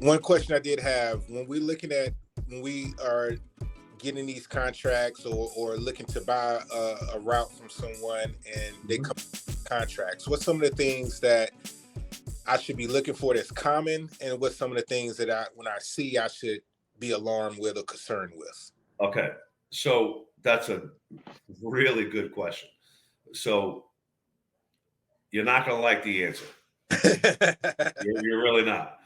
One question I did have, when we are getting these contracts or looking to buy a route from someone and they come with contracts, what's some of the things that I should be looking for that's common, and what's some of the things that when I see, I should be alarmed with or concerned with? Okay, so that's a really good question. So you're not going to like the answer. You're really not.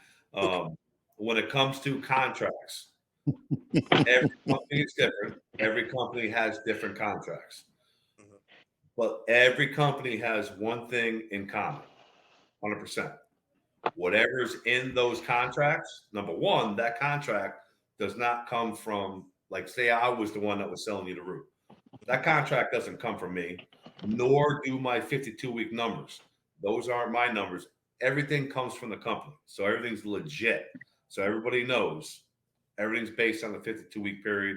When it comes to contracts, every company is different. Every company has different contracts. But every company has one thing in common, 100%. Whatever's in those contracts, number one, that contract does not come from, like, say I was the one that was selling you the route. That contract doesn't come from me, nor do my 52-week numbers. Those aren't my numbers. Everything comes from the company. So everything's legit. So everybody knows everything's based on the 52-week period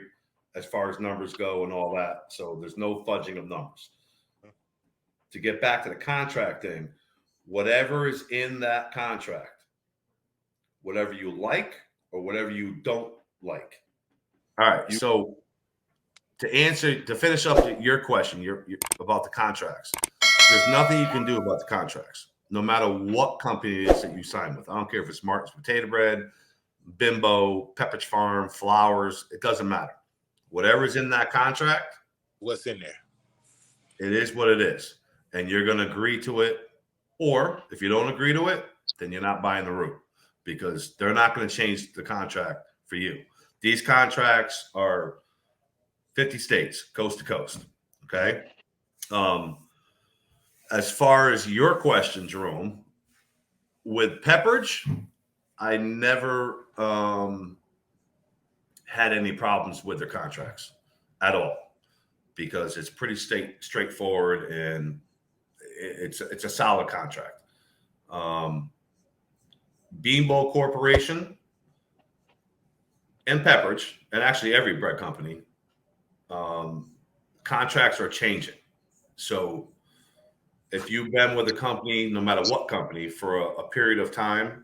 as far as numbers go and all that. So there's no fudging of numbers. To get back to the contract thing, whatever is in that contract, whatever you like or whatever you don't like. All right. So to finish up your question, you're about the contracts, there's nothing you can do about the contracts, no matter what company it is that you sign with. I don't care if it's Martin's Potato Bread, Bimbo, Pepperidge Farm, Flowers. It doesn't matter. Whatever's in that contract, what's in there? It is what it is. And you're going to agree to it. Or if you don't agree to it, then you're not buying the route, because they're not going to change the contract for you. These contracts are 50 states, coast to coast. Okay. As far as your question, Jerome, with Pepperidge, I never had any problems with their contracts at all, because it's pretty straightforward and it's a solid contract. Beanbo Corporation and Pepperidge, and actually every bread company, contracts are changing. So if you've been with a company, no matter what company, for a period of time,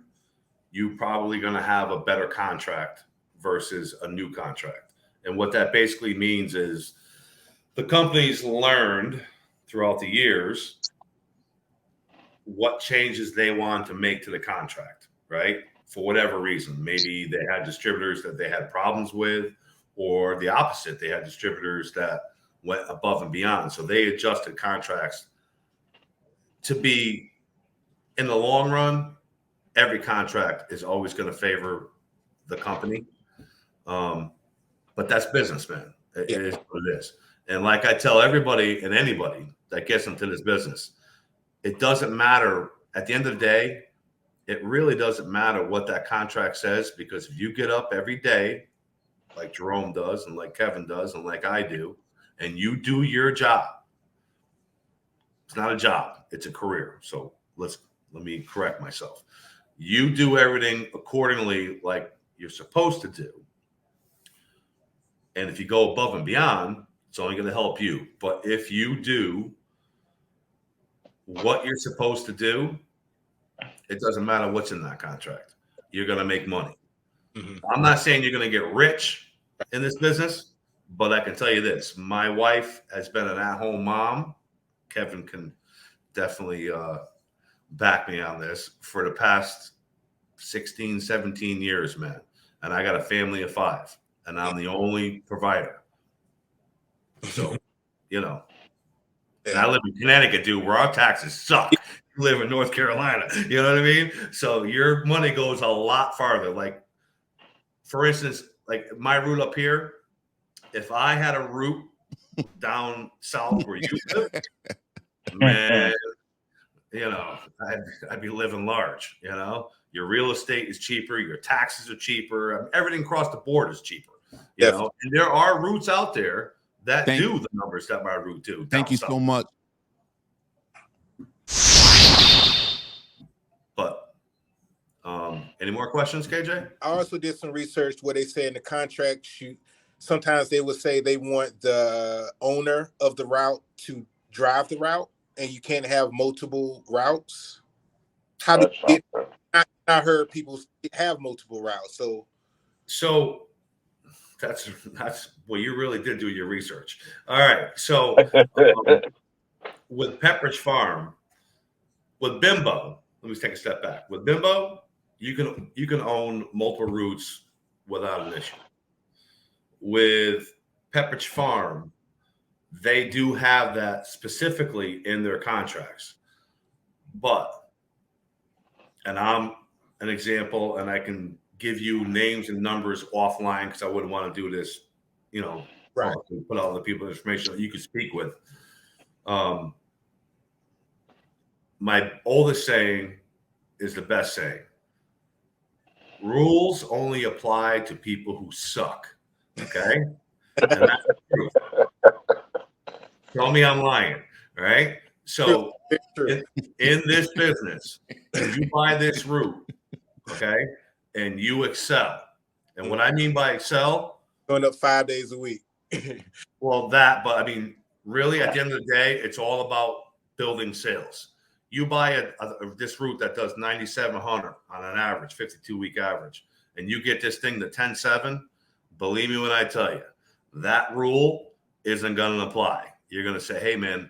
you're probably going to have a better contract versus a new contract. And what that basically means is the company's learned throughout the years what changes they want to make to the contract, right? For whatever reason. Maybe they had distributors that they had problems with, or the opposite. They had distributors that went above and beyond. So they adjusted contracts to be, in the long run, every contract is always going to favor the company. But that's business, man. It is what it is. And like I tell everybody and anybody that gets into this business, it doesn't matter. At the end of the day, it really doesn't matter what that contract says, because if you get up every day, like Jerome does and like Kevin does and like I do, and you do your job, it's not a job, it's a career. So let me correct myself. You do everything accordingly like you're supposed to do. And if you go above and beyond, it's only going to help you. But if you do what you're supposed to do, it doesn't matter what's in that contract. You're going to make money. Mm-hmm. I'm not saying you're going to get rich in this business, but I can tell you this. My wife has been an at-home mom. Kevin can definitely back me on this, for the past 16, 17 years, man. And I got a family of 5, and I'm the only provider. So, and I live in Connecticut, dude, where our taxes suck. You live in North Carolina, you know what I mean? So your money goes a lot farther. Like, for instance, like my route up here, if I had a route down south where you live, man, I'd be living large. Your real estate is cheaper, your taxes are cheaper, everything across the board is cheaper. You know, and there are routes out there that do the numbers that my route do. Thank you so much. But any more questions, KJ? I also did some research where they say in the contract, sometimes they would say they want the owner of the route to drive the route, and you can't have multiple routes. How do you get I heard people have multiple routes. So that's well, you really did do your research. All right. So with Pepperidge Farm, with Bimbo, let me take a step back. With Bimbo, you can own multiple routes without an issue. With Pepperidge Farm, they do have that specifically in their contracts. But, and I'm an example, and I can give you names and numbers offline because I wouldn't want to do this, right. put all the people information that you could speak with. My oldest saying is the best saying. Rules only apply to people who suck. Okay? And that's the truth. Tell me I'm lying. All right? So in this business, if you buy this route, okay, and you excel. And what I mean by excel, going up 5 days a week. but I mean, really, at the end of the day, it's all about building sales. You buy this route that does 9,700 on an average, 52-week average, and you get this thing to 10.7. Believe me when I tell you, that rule isn't going to apply. You're going to say, hey, man,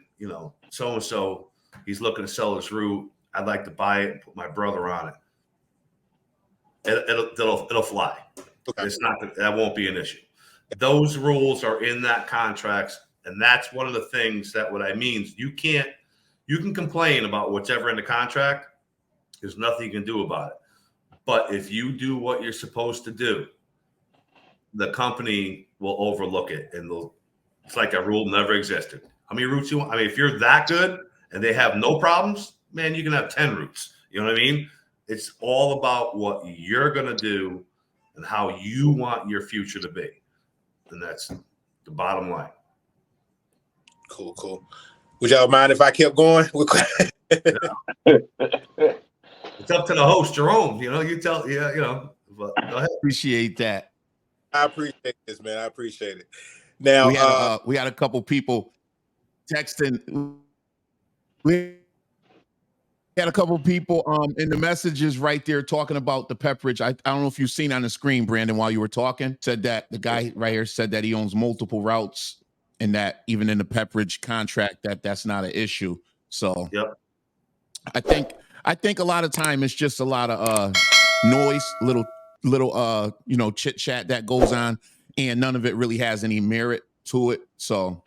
so and so, he's looking to sell this route. I'd like to buy it and put my brother on it. It'll fly. Okay. That won't be an issue. Those rules are in that contracts, and that's one of the things that what I mean. You can complain about whatever in the contract. There's nothing you can do about it. But if you do what you're supposed to do, the company will overlook it, and it's like a rule never existed. How many routes you want? I mean, if you're that good and they have no problems, man, you can have 10 routes. You know what I mean? It's all about what you're going to do and how you want your future to be. And that's the bottom line. Cool. Would y'all mind if I kept going? It's up to the host, Jerome. You tell, but go ahead. Appreciate that. I appreciate this, man. I appreciate it. Now, we had a couple people texting. We had a couple people in the messages right there talking about the Pepperidge. I don't know if you've seen on the screen, Brandon, while you were talking, said that the guy right here said that he owns multiple routes and that even in the Pepperidge contract that's not an issue. So yep. I think a lot of time it's just a lot of noise, little chit chat that goes on, and none of it really has any merit to it. So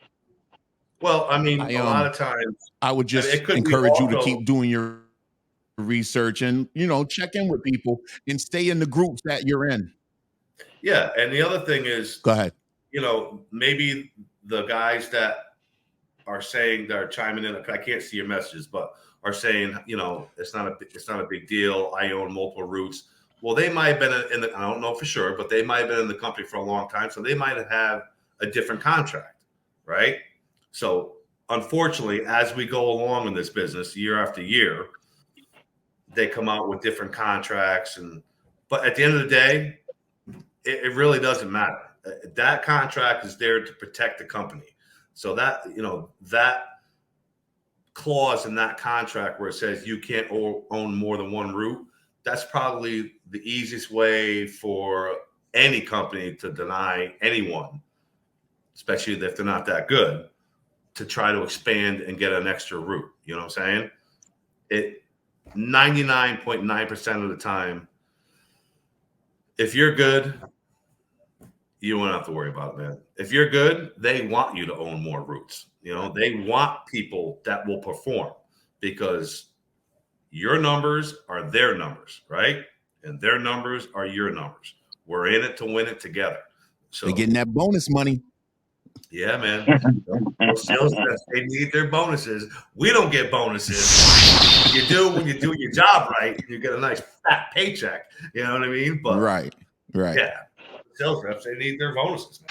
well, I mean, a lot of times I would just encourage you to keep doing your research and, check in with people and stay in the groups that you're in. Yeah. And the other thing is, go ahead. Maybe the guys that are saying they're chiming in, I can't see your messages, but are saying, it's not a big deal. I own multiple routes. Well, they might have been I don't know for sure, but they might have been in the company for a long time. So they might have a different contract, right? So unfortunately, as we go along in this business year after year, they come out with different contracts. But at the end of the day, it really doesn't matter. That contract is there to protect the company. So that, that clause in that contract where it says you can't own more than one route, that's probably the easiest way for any company to deny anyone, especially if they're not that good, to try to expand and get an extra route. You know what I'm saying? 99.9% of the time, if you're good, you won't have to worry about it, man. If you're good, they want you to own more routes. They want people that will perform because your numbers are their numbers, right? And their numbers are your numbers. We're in it to win it together. So they're getting that bonus money. Yeah, man. Those sales reps, they need their bonuses. We don't get bonuses. You do when you do your job right. You get a nice fat paycheck. You know what I mean? But right. Yeah, sales reps, they need their bonuses, man.